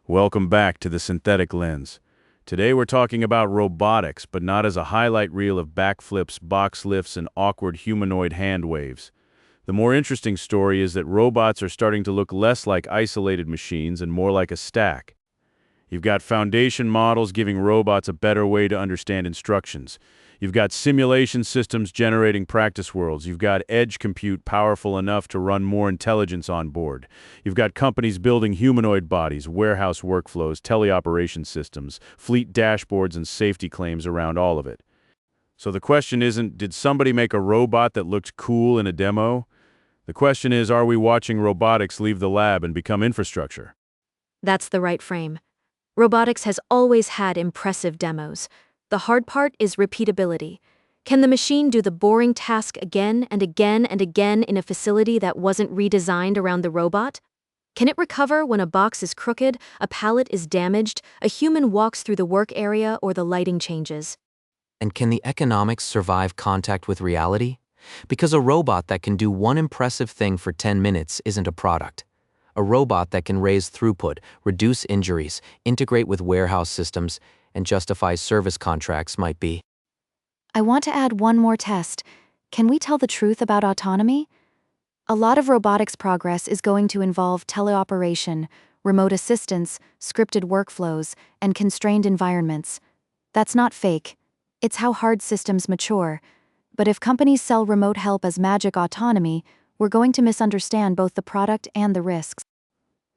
Welcome back to the Synthetic Lens. Today we're talking about robotics, but not as a highlight reel of backflips, box lifts, and awkward humanoid hand waves. The more interesting story is that robots are starting to look less like isolated machines and more like a stack. You've got foundation models giving robots a better way to understand instructions. You've got simulation systems generating practice worlds. You've got edge compute powerful enough to run more intelligence on board. You've got companies building humanoid bodies, warehouse workflows, teleoperation systems, fleet dashboards, and safety claims around all of it. So the question isn't, did somebody make a robot that looked cool in a demo? The question is, are we watching robotics leave the lab and become infrastructure? That's the right frame. Robotics has always had impressive demos. The hard part is repeatability. Can the machine do the boring task again and again and again in a facility that wasn't redesigned around the robot? Can it recover when a box is crooked, a pallet is damaged, a human walks through the work area, or the lighting changes? And can the economics survive contact with reality? Because a robot that can do one impressive thing for 10 minutes isn't a product. A robot that can raise throughput, reduce injuries, integrate with warehouse systems, and justify service contracts might be. I want to add one more test. Can we tell the truth about autonomy? A lot of robotics progress is going to involve teleoperation, remote assistance, scripted workflows, and constrained environments. That's not fake. It's how hard systems mature. But if companies sell remote help as magic autonomy, we're going to misunderstand both the product and the risks.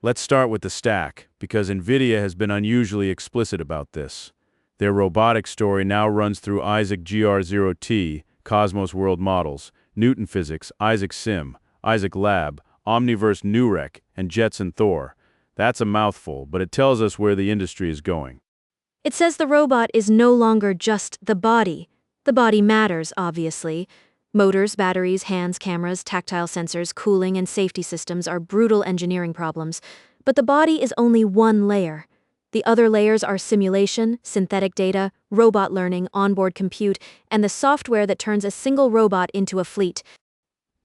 Let's start with the stack, because NVIDIA has been unusually explicit about this. Their robotics story now runs through Isaac GR0T, Cosmos World Models, Newton Physics, Isaac Sim, Isaac Lab, Omniverse NUREC, and Jetson Thor. That's a mouthful, but it tells us where the industry is going. It says the robot is no longer just the body. The body matters, obviously. Motors, batteries, hands, cameras, tactile sensors, cooling, and safety systems are brutal engineering problems, but the body is only one layer. The other layers are simulation, synthetic data, robot learning, onboard compute, and the software that turns a single robot into a fleet.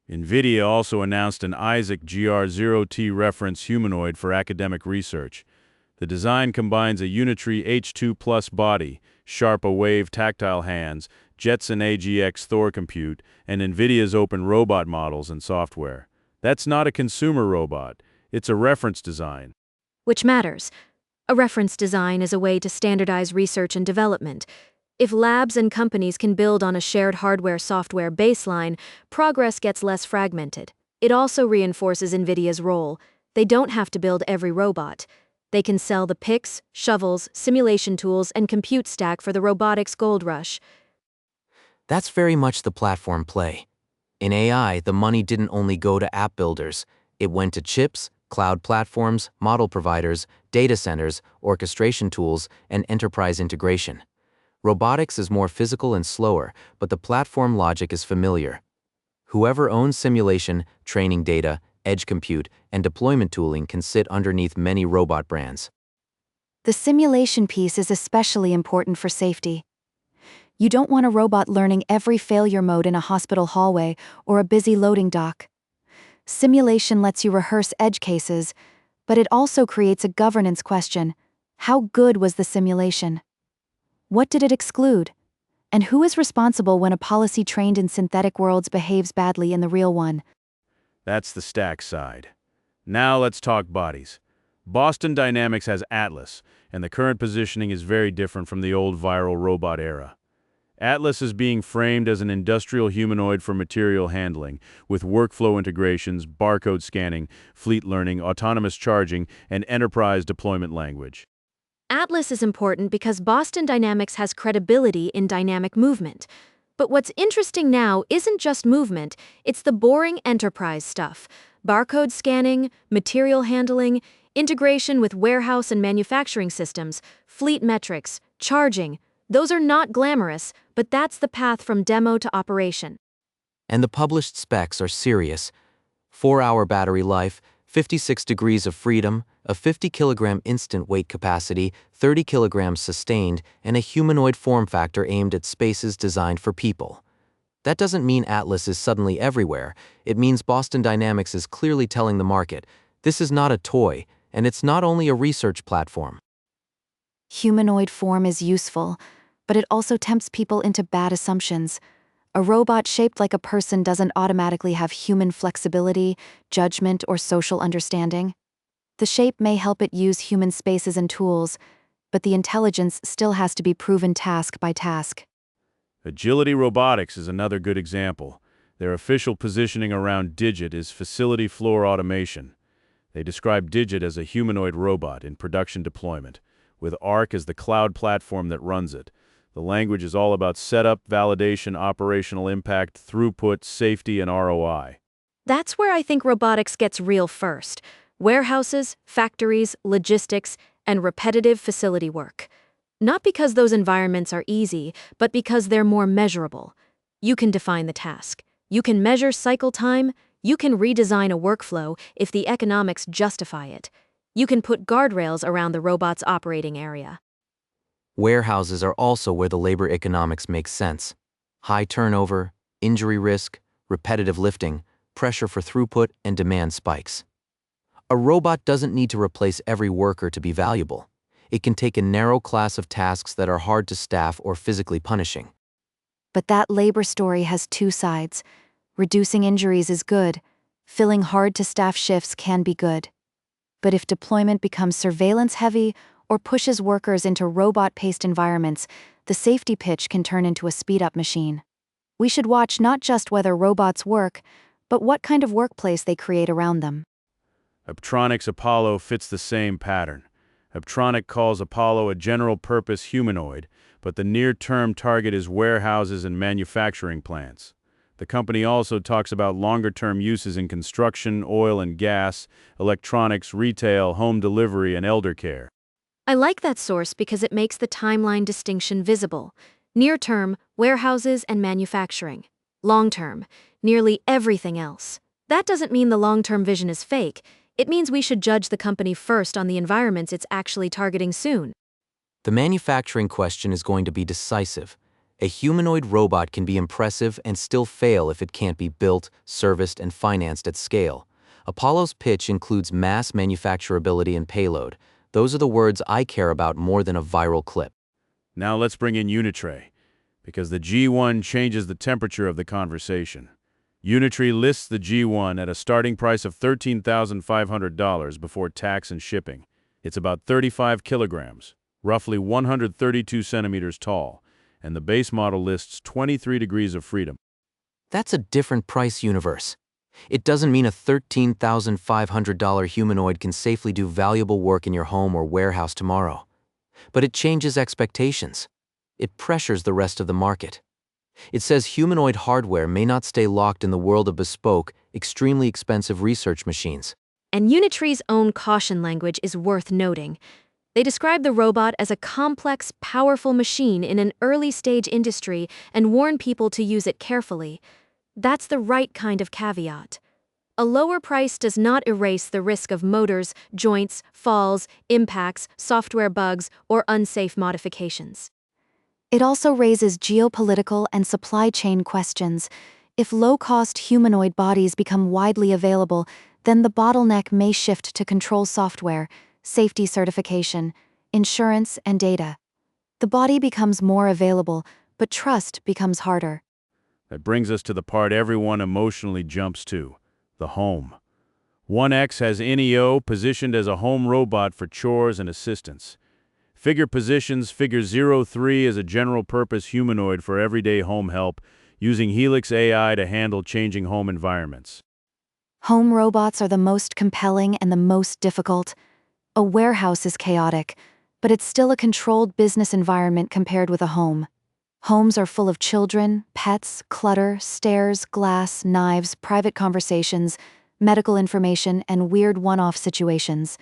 NVIDIA also announced an Isaac GR0T reference humanoid for academic research. The design combines a Unitree H2 Plus body, Sharpa-Wave tactile hands, Jetson AGX Thor compute, and NVIDIA's open robot models and software. That's not a consumer robot. It's a reference design. Which matters. A reference design is a way to standardize research and development. If labs and companies can build on a shared hardware-software baseline, progress gets less fragmented. It also reinforces NVIDIA's role. They don't have to build every robot. They can sell the picks, shovels, simulation tools, and compute stack for the robotics gold rush. That's very much the platform play. In AI, the money didn't only go to app builders. It went to chips, cloud platforms, model providers, data centers, orchestration tools, and enterprise integration. Robotics is more physical and slower, but the platform logic is familiar. Whoever owns simulation, training data, edge compute, and deployment tooling can sit underneath many robot brands. The simulation piece is especially important for safety. You don't want a robot learning every failure mode in a hospital hallway or a busy loading dock. Simulation lets you rehearse edge cases, but it also creates a governance question. How good was the simulation? What did it exclude? And who is responsible when a policy trained in synthetic worlds behaves badly in the real one? That's the stack side. Now let's talk bodies. Boston Dynamics has Atlas, and the current positioning is very different from the old viral robot era. Atlas is being framed as an industrial humanoid for material handling, with workflow integrations, barcode scanning, fleet learning, autonomous charging, and enterprise deployment language. Atlas is important because Boston Dynamics has credibility in dynamic movement. But what's interesting now isn't just movement, it's the boring enterprise stuff. Barcode scanning, material handling, integration with warehouse and manufacturing systems, fleet metrics, charging. Those are not glamorous, but that's the path from demo to operation. And the published specs are serious. 4-hour battery life, 56 degrees of freedom, a 50-kilogram instant weight capacity, 30 kilograms sustained, and a humanoid form factor aimed at spaces designed for people. That doesn't mean Atlas is suddenly everywhere. It means Boston Dynamics is clearly telling the market, this is not a toy, And it's not only a research platform. Humanoid form is useful, but it also tempts people into bad assumptions. A robot shaped like a person doesn't automatically have human flexibility, judgment, or social understanding. The shape may help it use human spaces and tools, but the intelligence still has to be proven task by task. Agility Robotics is another good example. Their official positioning around Digit is facility floor automation. They describe Digit as a humanoid robot in production deployment, with Arc as the cloud platform that runs it. The language is all about setup, validation, operational impact, throughput, safety, and ROI. That's where I think robotics gets real first. Warehouses, factories, logistics, and repetitive facility work. Not because those environments are easy, but because they're more measurable. You can define the task. You can measure cycle time. You can redesign a workflow if the economics justify it. You can put guardrails around the robot's operating area. Warehouses are also where the labor economics makes sense. High turnover, injury risk, repetitive lifting, pressure for throughput, and demand spikes. A robot doesn't need to replace every worker to be valuable. It can take a narrow class of tasks that are hard to staff or physically punishing. But that labor story has two sides. Reducing injuries is good. Filling hard-to-staff shifts can be good. But if deployment becomes surveillance-heavy or pushes workers into robot-paced environments, the safety pitch can turn into a speed-up machine. We should watch not just whether robots work, but what kind of workplace they create around them. Apptronik's Apollo fits the same pattern. Apptronik calls Apollo a general-purpose humanoid, but the near-term target is warehouses and manufacturing plants. The company also talks about longer-term uses in construction, oil and gas, electronics, retail, home delivery, and elder care. I like that source because it makes the timeline distinction visible. Near-term, warehouses and manufacturing. Long-term, nearly everything else. That doesn't mean the long-term vision is fake. It means we should judge the company first on the environments it's actually targeting soon. The manufacturing question is going to be decisive. A humanoid robot can be impressive and still fail if it can't be built, serviced, and financed at scale. Apollo's pitch includes mass manufacturability and payload. Those are the words I care about more than a viral clip. Now let's bring in Unitree, because the G1 changes the temperature of the conversation. Unitree lists the G1 at a starting price of $13,500 before tax and shipping. It's about 35 kilograms, roughly 132 centimeters tall, and the base model lists 23 degrees of freedom. That's a different price universe. It doesn't mean a $13,500 humanoid can safely do valuable work in your home or warehouse tomorrow. But it changes expectations. It pressures the rest of the market. It says humanoid hardware may not stay locked in the world of bespoke, extremely expensive research machines. And Unitree's own caution language is worth noting. They describe the robot as a complex, powerful machine in an early-stage industry and warn people to use it carefully. That's the right kind of caveat. A lower price does not erase the risk of motors, joints, falls, impacts, software bugs, or unsafe modifications. It also raises geopolitical and supply chain questions. If low-cost humanoid bodies become widely available, then the bottleneck may shift to control software, safety certification, insurance, and data. The body becomes more available, but trust becomes harder. That brings us to the part everyone emotionally jumps to, the home. 1X has NEO positioned as a home robot for chores and assistance. Figure positions Figure 03 as a general-purpose humanoid for everyday home help, using Helix AI to handle changing home environments. Home robots are the most compelling and the most difficult. A warehouse is chaotic, but it's still a controlled business environment compared with a home. Homes are full of children, pets, clutter, stairs, glass, knives, private conversations, medical information, and weird one-off situations.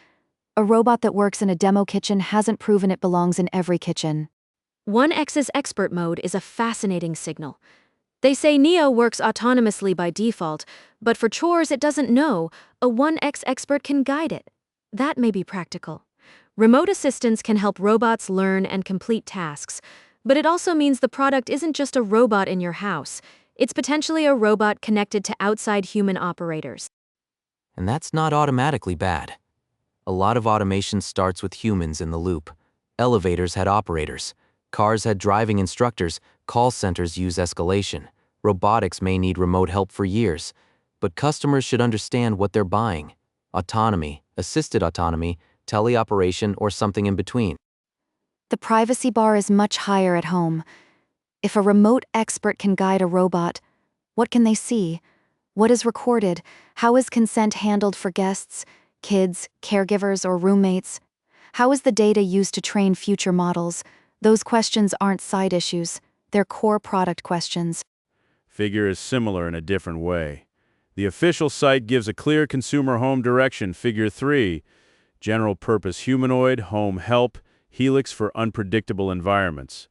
A robot that works in a demo kitchen hasn't proven it belongs in every kitchen. 1X's expert mode is a fascinating signal. They say NEO works autonomously by default, but for chores it doesn't know. A 1X expert can guide it. That may be practical. Remote assistance can help robots learn and complete tasks, but it also means the product isn't just a robot in your house. It's potentially a robot connected to outside human operators. And that's not automatically bad. A lot of automation starts with humans in the loop. Elevators had operators. Cars had driving instructors. Call centers use escalation. Robotics may need remote help for years. But customers should understand what they're buying. Autonomy, assisted autonomy, teleoperation, or something in between. The privacy bar is much higher at home. If a remote expert can guide a robot, what can they see? What is recorded? How is consent handled for guests, kids, caregivers, or roommates? How is the data used to train future models? Those questions aren't side issues, they're core product questions. Figure is similar in a different way. The official site gives a clear consumer home direction, Figure 3, general purpose humanoid, home help, helix for unpredictable environments.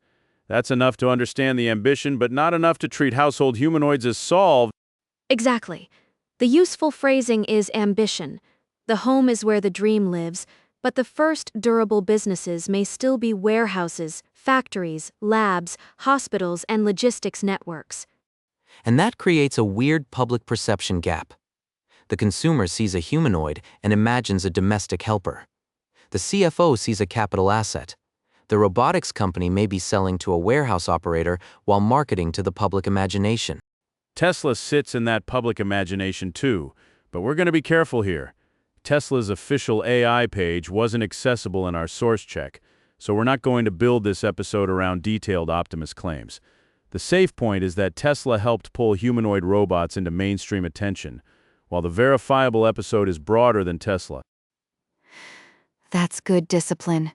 That's enough to understand the ambition, but not enough to treat household humanoids as solved. Exactly. The useful phrasing is ambition. The home is where the dream lives, but the first durable businesses may still be warehouses, factories, labs, hospitals, and logistics networks. And that creates a weird public perception gap. The consumer sees a humanoid and imagines a domestic helper. The CFO sees a capital asset. The robotics company may be selling to a warehouse operator while marketing to the public imagination. Tesla sits in that public imagination too, but we're going to be careful here. Tesla's official AI page wasn't accessible in our source check, so we're not going to build this episode around detailed Optimus claims. The safe point is that Tesla helped pull humanoid robots into mainstream attention, while the verifiable episode is broader than Tesla. That's good discipline.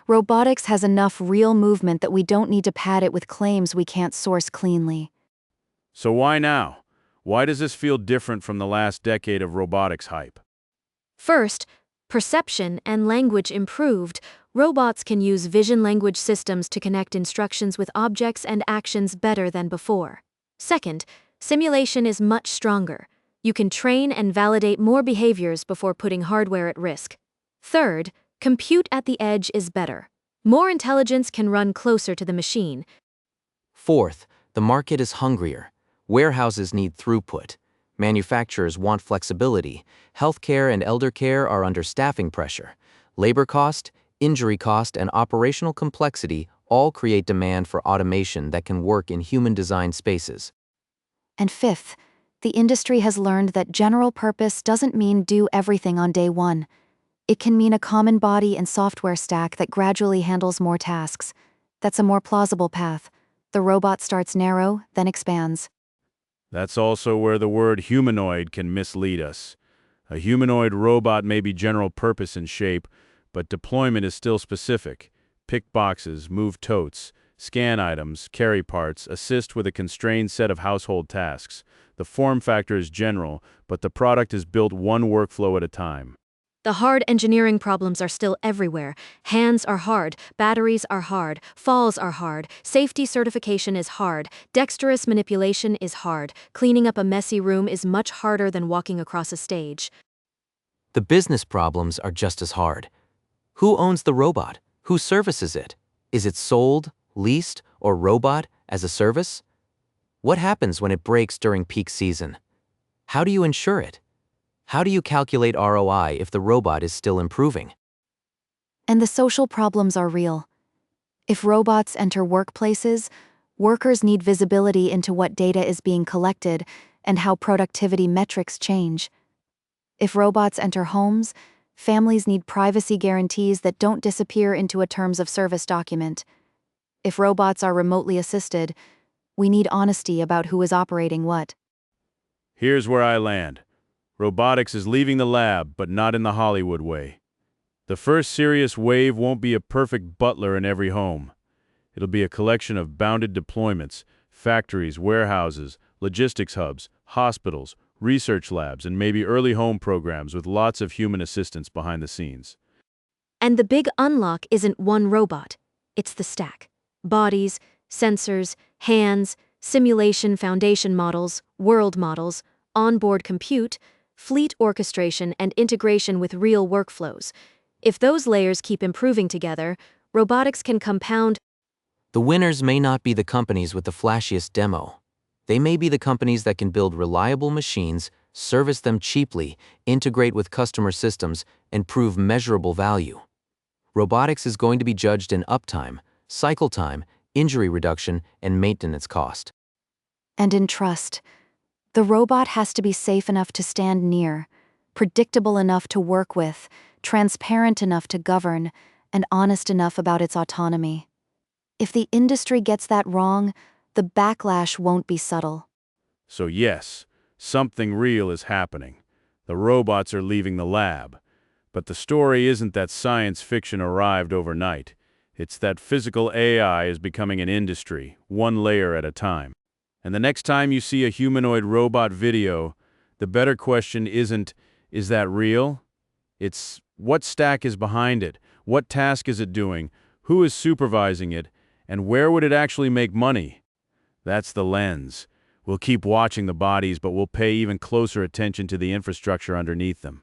Robotics has enough real movement that we don't need to pad it with claims we can't source cleanly. So why now? Why does this feel different from the last decade of robotics hype? First, perception and language improved. Robots can use vision language systems to connect instructions with objects and actions better than before. Second, simulation is much stronger. You can train and validate more behaviors before putting hardware at risk. Third, compute at the edge is better. More intelligence can run closer to the machine. Fourth, the market is hungrier. Warehouses need throughput. Manufacturers want flexibility. Healthcare and elder care are under staffing pressure. Labor cost, injury cost, and operational complexity all create demand for automation that can work in human-designed spaces. And fifth, the industry has learned that general purpose doesn't mean do everything on day one. It can mean a common body and software stack that gradually handles more tasks. That's a more plausible path. The robot starts narrow, then expands. That's also where the word humanoid can mislead us. A humanoid robot may be general purpose in shape, but deployment is still specific. Pick boxes, move totes, scan items, carry parts, assist with a constrained set of household tasks. The form factor is general, but the product is built one workflow at a time. The hard engineering problems are still everywhere. Hands are hard, batteries are hard, falls are hard, safety certification is hard, dexterous manipulation is hard, cleaning up a messy room is much harder than walking across a stage. The business problems are just as hard. Who owns the robot? Who services it? Is it sold, leased, or robot as a service? What happens when it breaks during peak season? How do you insure it? How do you calculate ROI if the robot is still improving? And the social problems are real. If robots enter workplaces, workers need visibility into what data is being collected and how productivity metrics change. If robots enter homes, families need privacy guarantees that don't disappear into a terms of service document. If robots are remotely assisted, we need honesty about who is operating what. Here's where I land. Robotics is leaving the lab, but not in the Hollywood way. The first serious wave won't be a perfect butler in every home. It'll be a collection of bounded deployments, factories, warehouses, logistics hubs, hospitals, research labs, and maybe early home programs with lots of human assistance behind the scenes. And the big unlock isn't one robot. It's the stack. Bodies, sensors, hands, simulation foundation models, world models, onboard compute, fleet orchestration, and integration with real workflows. If those layers keep improving together, robotics can compound. The winners may not be the companies with the flashiest demo. They may be the companies that can build reliable machines, service them cheaply, integrate with customer systems, and prove measurable value. Robotics is going to be judged in uptime, cycle time, injury reduction, and maintenance cost. And in trust. The robot has to be safe enough to stand near, predictable enough to work with, transparent enough to govern, and honest enough about its autonomy. If the industry gets that wrong, the backlash won't be subtle. So yes, something real is happening. The robots are leaving the lab. But the story isn't that science fiction arrived overnight. It's that physical AI is becoming an industry, one layer at a time. And the next time you see a humanoid robot video, the better question isn't, is that real? It's, what stack is behind it? What task is it doing? Who is supervising it? And where would it actually make money? That's the lens. We'll keep watching the bodies, but we'll pay even closer attention to the infrastructure underneath them.